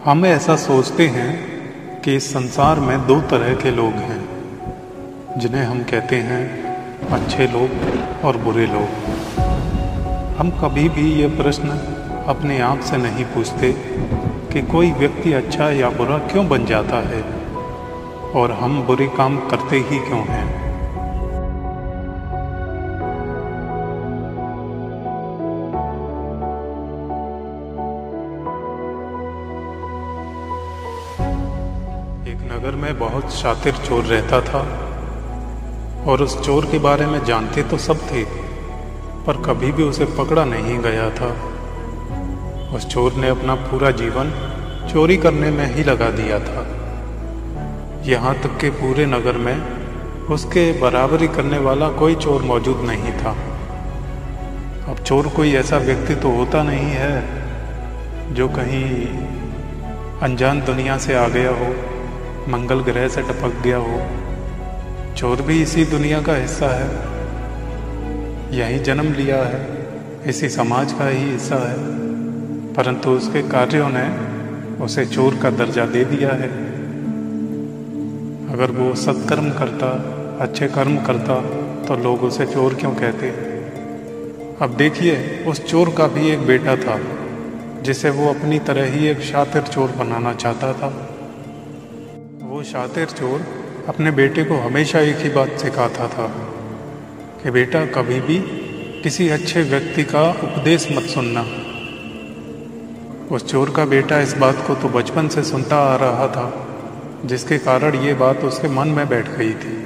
हम ऐसा सोचते हैं कि इस संसार में दो तरह के लोग हैं जिन्हें हम कहते हैं अच्छे लोग और बुरे लोग। हम कभी भी ये प्रश्न अपने आप से नहीं पूछते कि कोई व्यक्ति अच्छा या बुरा क्यों बन जाता है और हम बुरे काम करते ही क्यों हैं। एक नगर में बहुत शातिर चोर रहता था और उस चोर के बारे में जानते तो सब थे, पर कभी भी उसे पकड़ा नहीं गया था। उस चोर ने अपना पूरा जीवन चोरी करने में ही लगा दिया था। यहाँ तक कि पूरे नगर में उसके बराबरी करने वाला कोई चोर मौजूद नहीं था। अब चोर कोई ऐसा व्यक्ति तो होता नहीं है जो कहीं अनजान दुनिया से आ गया हो, मंगल ग्रह से टपक गया हो। चोर भी इसी दुनिया का हिस्सा है, यही जन्म लिया है, इसी समाज का ही हिस्सा है, परंतु उसके कार्यों ने उसे चोर का दर्जा दे दिया है। अगर वो सत्कर्म करता, अच्छे कर्म करता, तो लोग उसे चोर क्यों कहते। अब देखिए, उस चोर का भी एक बेटा था जिसे वो अपनी तरह ही एक शातिर चोर बनाना चाहता था। वो शातिर चोर अपने बेटे को हमेशा एक ही बात सिखाता था कि बेटा, कभी भी किसी अच्छे व्यक्ति का उपदेश मत सुनना। उस चोर का बेटा इस बात को तो बचपन से सुनता आ रहा था, जिसके कारण ये बात उसके मन में बैठ गई थी।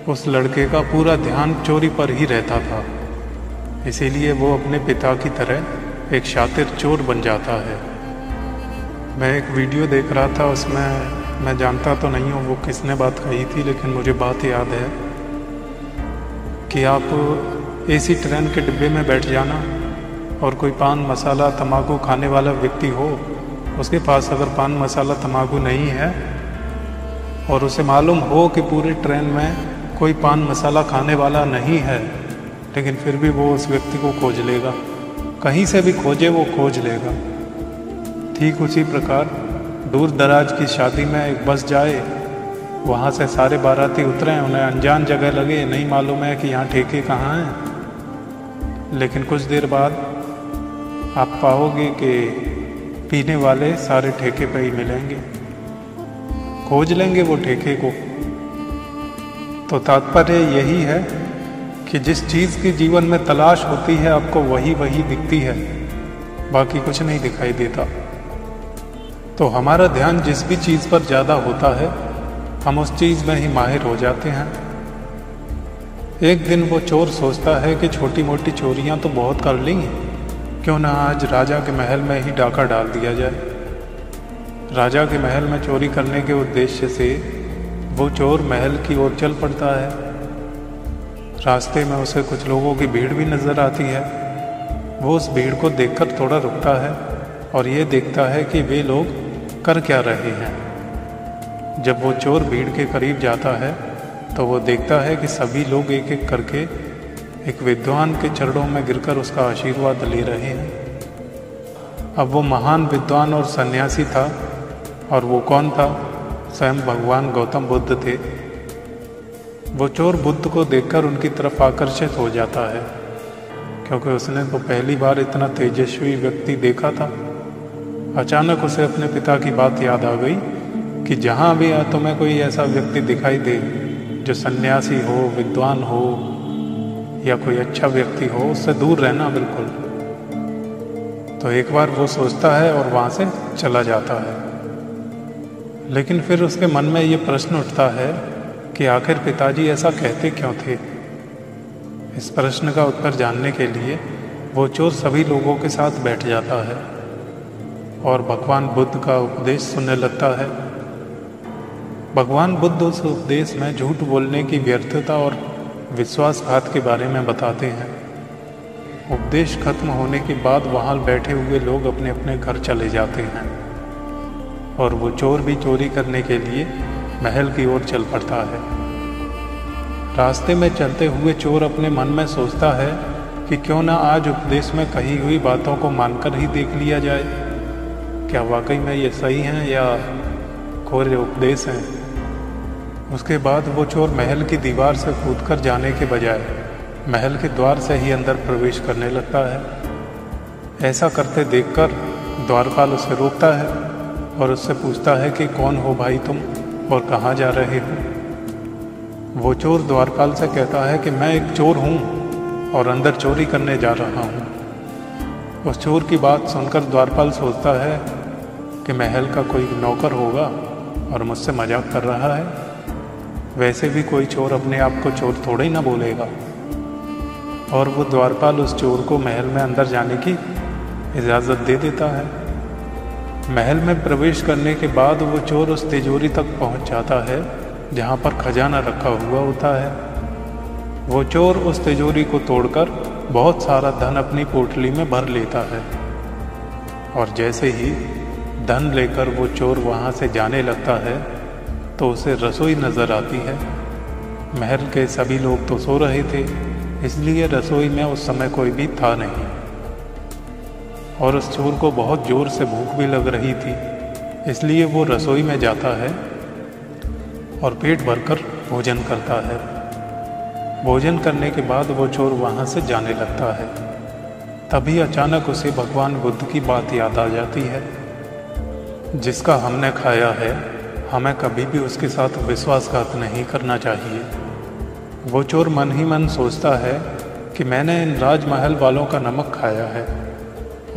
उस लड़के का पूरा ध्यान चोरी पर ही रहता था, इसीलिए वो अपने पिता की तरह एक शातिर चोर बन जाता है। मैं एक वीडियो देख रहा था, उसमें मैं जानता तो नहीं हूँ वो किसने बात कही थी, लेकिन मुझे बात याद है कि आप एसी ट्रेन के डिब्बे में बैठ जाना और कोई पान मसाला तम्बाकू खाने वाला व्यक्ति हो, उसके पास अगर पान मसाला तम्बाकू नहीं है और उसे मालूम हो कि पूरी ट्रेन में कोई पान मसाला खाने वाला नहीं है, लेकिन फिर भी वो उस व्यक्ति को खोज लेगा। कहीं से भी खोजे, वो खोज लेगा। ठीक उसी प्रकार दूर दराज की शादी में एक बस जाए, वहाँ से सारे बाराती उतरे, उन्हें अनजान जगह लगे, नहीं मालूम है कि यहाँ ठेके कहाँ हैं, लेकिन कुछ देर बाद आप पाओगे कि पीने वाले सारे ठेके पे ही मिलेंगे, खोज लेंगे वो ठेके को। तो तात्पर्य यही है कि जिस चीज़ की जीवन में तलाश होती है, आपको वही वही दिखती है, बाकी कुछ नहीं दिखाई देता। तो हमारा ध्यान जिस भी चीज़ पर ज़्यादा होता है, हम उस चीज़ में ही माहिर हो जाते हैं। एक दिन वो चोर सोचता है कि छोटी मोटी चोरियां तो बहुत कर ली, क्यों ना आज राजा के महल में ही डाका डाल दिया जाए। राजा के महल में चोरी करने के उद्देश्य से वो चोर महल की ओर चल पड़ता है। रास्ते में उसे कुछ लोगों की भीड़ भी नज़र आती है। वो उस भीड़ को देखकर थोड़ा रुकता है और ये देखता है कि वे लोग कर क्या रहे हैं। जब वो चोर भीड़ के करीब जाता है तो वो देखता है कि सभी लोग एक एक करके एक विद्वान के चरणों में गिरकर उसका आशीर्वाद ले रहे हैं। अब वो महान विद्वान और सन्यासी था, और वो कौन था? स्वयं भगवान गौतम बुद्ध थे। वो चोर बुद्ध को देखकर उनकी तरफ आकर्षित हो जाता है, क्योंकि उसने तो पहली बार इतना तेजस्वी व्यक्ति देखा था। अचानक उसे अपने पिता की बात याद आ गई कि जहाँ भी तुम्हें कोई ऐसा व्यक्ति दिखाई दे जो सन्यासी हो, विद्वान हो या कोई अच्छा व्यक्ति हो, उससे दूर रहना बिल्कुल। तो एक बार वो सोचता है और वहाँ से चला जाता है। लेकिन फिर उसके मन में ये प्रश्न उठता है कि आखिर पिताजी ऐसा कहते क्यों थे। इस प्रश्न का उत्तर जानने के लिए वो चोर सभी लोगों के साथ बैठ जाता है और भगवान बुद्ध का उपदेश सुनने लगता है। भगवान बुद्ध उस उपदेश में झूठ बोलने की व्यर्थता और विश्वासघात के बारे में बताते हैं। उपदेश खत्म होने के बाद वहाँ बैठे हुए लोग अपने अपने घर चले जाते हैं और वो चोर भी चोरी करने के लिए महल की ओर चल पड़ता है। रास्ते में चलते हुए चोर अपने मन में सोचता है कि क्यों ना आज उपदेश में कही हुई बातों को मानकर ही देख लिया जाए। क्या वाकई में ये सही हैं या खोरे उपदेश हैं। उसके बाद वो चोर महल की दीवार से कूदकर जाने के बजाय महल के द्वार से ही अंदर प्रवेश करने लगता है। ऐसा करते देखकर द्वारपाल उसे रोकता है और उससे पूछता है कि कौन हो भाई तुम और कहाँ जा रहे हो। वो चोर द्वारपाल से कहता है कि मैं एक चोर हूँ और अंदर चोरी करने जा रहा हूँ। उस चोर की बात सुनकर द्वारपाल सोचता है कि महल का कोई नौकर होगा और मुझसे मजाक कर रहा है। वैसे भी कोई चोर अपने आप को चोर थोड़े ही ना बोलेगा। और वो द्वारपाल उस चोर को महल में अंदर जाने की इजाज़त दे देता है। महल में प्रवेश करने के बाद वो चोर उस तिजोरी तक पहुंच जाता है जहां पर खजाना रखा हुआ होता है। वो चोर उस तिजोरी को तोड़कर बहुत सारा धन अपनी पोटली में भर लेता है और जैसे ही धन लेकर वो चोर वहां से जाने लगता है तो उसे रसोई नज़र आती है। महल के सभी लोग तो सो रहे थे, इसलिए रसोई में उस समय कोई भी था नहीं और उस चोर को बहुत ज़ोर से भूख भी लग रही थी, इसलिए वो रसोई में जाता है और पेट भरकर भोजन करता है। भोजन करने के बाद वो चोर वहाँ से जाने लगता है। तभी अचानक उसे भगवान बुद्ध की बात याद आ जाती है, जिसका हमने खाया है हमें कभी भी उसके साथ विश्वासघात नहीं करना चाहिए। वो चोर मन ही मन सोचता है कि मैंने इन राजमहल वालों का नमक खाया है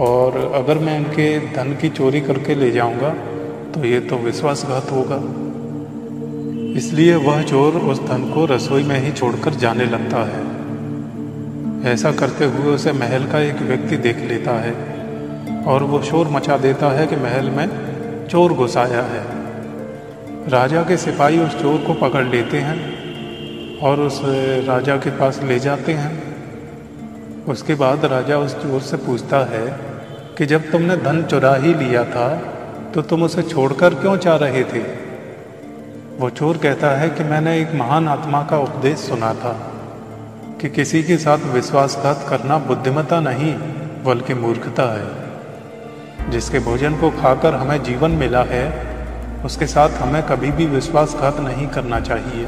और अगर मैं इनके धन की चोरी करके ले जाऊंगा तो ये तो विश्वासघात होगा। इसलिए वह चोर उस धन को रसोई में ही छोड़कर जाने लगता है। ऐसा करते हुए उसे महल का एक व्यक्ति देख लेता है और वो शोर मचा देता है कि महल में चोर घुस आया है। राजा के सिपाही उस चोर को पकड़ लेते हैं और उस राजा के पास ले जाते हैं। उसके बाद राजा उस चोर से पूछता है कि जब तुमने धन चुरा ही लिया था तो तुम उसे छोड़कर क्यों जा रहे थे। वो चोर कहता है कि मैंने एक महान आत्मा का उपदेश सुना था कि किसी के साथ विश्वासघात करना बुद्धिमत्ता नहीं बल्कि मूर्खता है। जिसके भोजन को खाकर हमें जीवन मिला है उसके साथ हमें कभी भी विश्वासघात नहीं करना चाहिए।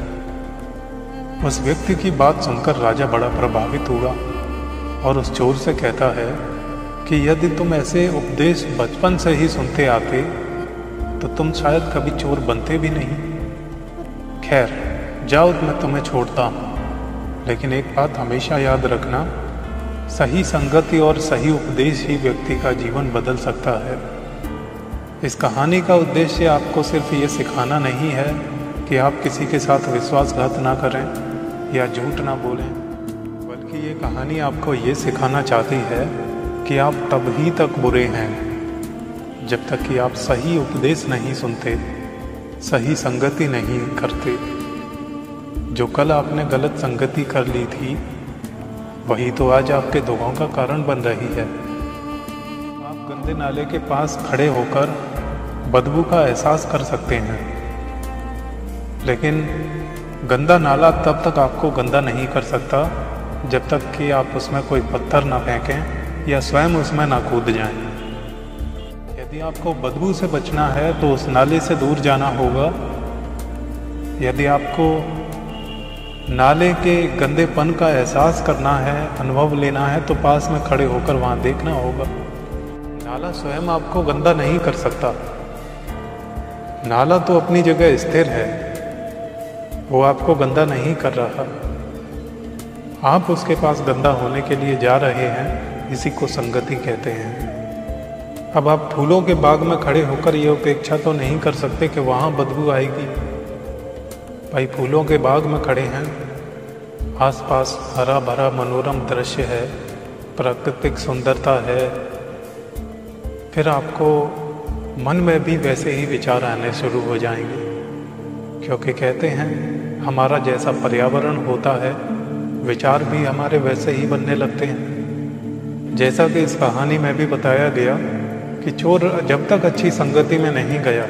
उस व्यक्ति की बात सुनकर राजा बड़ा प्रभावित हुआ और उस चोर से कहता है कि यदि तुम ऐसे उपदेश बचपन से ही सुनते आते तो तुम शायद कभी चोर बनते भी नहीं। खैर जाओ, मैं तुम्हें छोड़ता हूँ, लेकिन एक बात हमेशा याद रखना, सही संगति और सही उपदेश ही व्यक्ति का जीवन बदल सकता है। इस कहानी का उद्देश्य आपको सिर्फ ये सिखाना नहीं है कि आप किसी के साथ विश्वासघात ना करें या झूठ ना बोलें, बल्कि ये कहानी आपको ये सिखाना चाहती है कि आप तब ही तक बुरे हैं जब तक कि आप सही उपदेश नहीं सुनते, सही संगति नहीं करते। जो कल आपने गलत संगति कर ली थी वही तो आज आपके दुखों का कारण बन रही है। आप गंदे नाले के पास खड़े होकर बदबू का एहसास कर सकते हैं, लेकिन गंदा नाला तब तक आपको गंदा नहीं कर सकता जब तक कि आप उसमें कोई पत्थर ना फेंकें या स्वयं उसमें ना कूद जाएं। यदि आपको बदबू से बचना है तो उस नाले से दूर जाना होगा। यदि आपको नाले के गंदेपन का एहसास करना है, अनुभव लेना है, तो पास में खड़े होकर वहाँ देखना होगा। नाला स्वयं आपको गंदा नहीं कर सकता। नाला तो अपनी जगह स्थिर है, वो आपको गंदा नहीं कर रहा। आप उसके पास गंदा होने के लिए जा रहे हैं, इसी को संगति कहते हैं। अब आप फूलों के बाग में खड़े होकर ये अपेक्षा तो नहीं कर सकते कि वहाँ बदबू आएगी। भाई फूलों के बाग में खड़े हैं, आसपास हरा भरा मनोरम दृश्य है, प्राकृतिक सुंदरता है, फिर आपको मन में भी वैसे ही विचार आने शुरू हो जाएंगे, क्योंकि कहते हैं हमारा जैसा पर्यावरण होता है विचार भी हमारे वैसे ही बनने लगते हैं। जैसा कि इस कहानी में भी बताया गया कि चोर जब तक अच्छी संगति में नहीं गया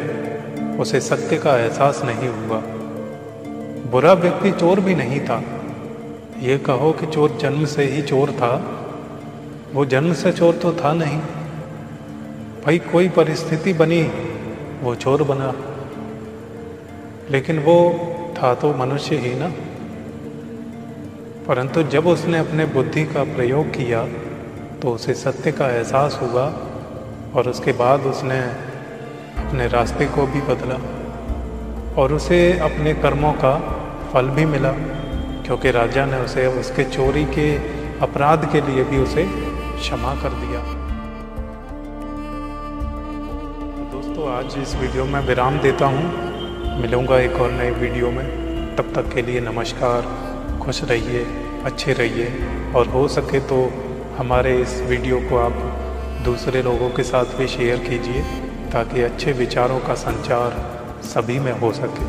उसे सत्य का एहसास नहीं हुआ। बुरा व्यक्ति चोर भी नहीं था। ये कहो कि चोर जन्म से ही चोर था, वो जन्म से चोर तो था नहीं, भाई कोई परिस्थिति बनी वो चोर बना, लेकिन वो था तो मनुष्य ही ना। परंतु जब उसने अपने बुद्धि का प्रयोग किया तो उसे सत्य का एहसास हुआ और उसके बाद उसने अपने रास्ते को भी बदला और उसे अपने कर्मों का फल भी मिला, क्योंकि राजा ने उसे उसके चोरी के अपराध के लिए भी उसे क्षमा कर दिया। दोस्तों, आज इस वीडियो में विराम देता हूँ। मिलूँगा एक और नए वीडियो में। तब तक के लिए नमस्कार। खुश रहिए, अच्छे रहिए और हो सके तो हमारे इस वीडियो को आप दूसरे लोगों के साथ भी शेयर कीजिए ताकि अच्छे विचारों का संचार सभी में हो सके।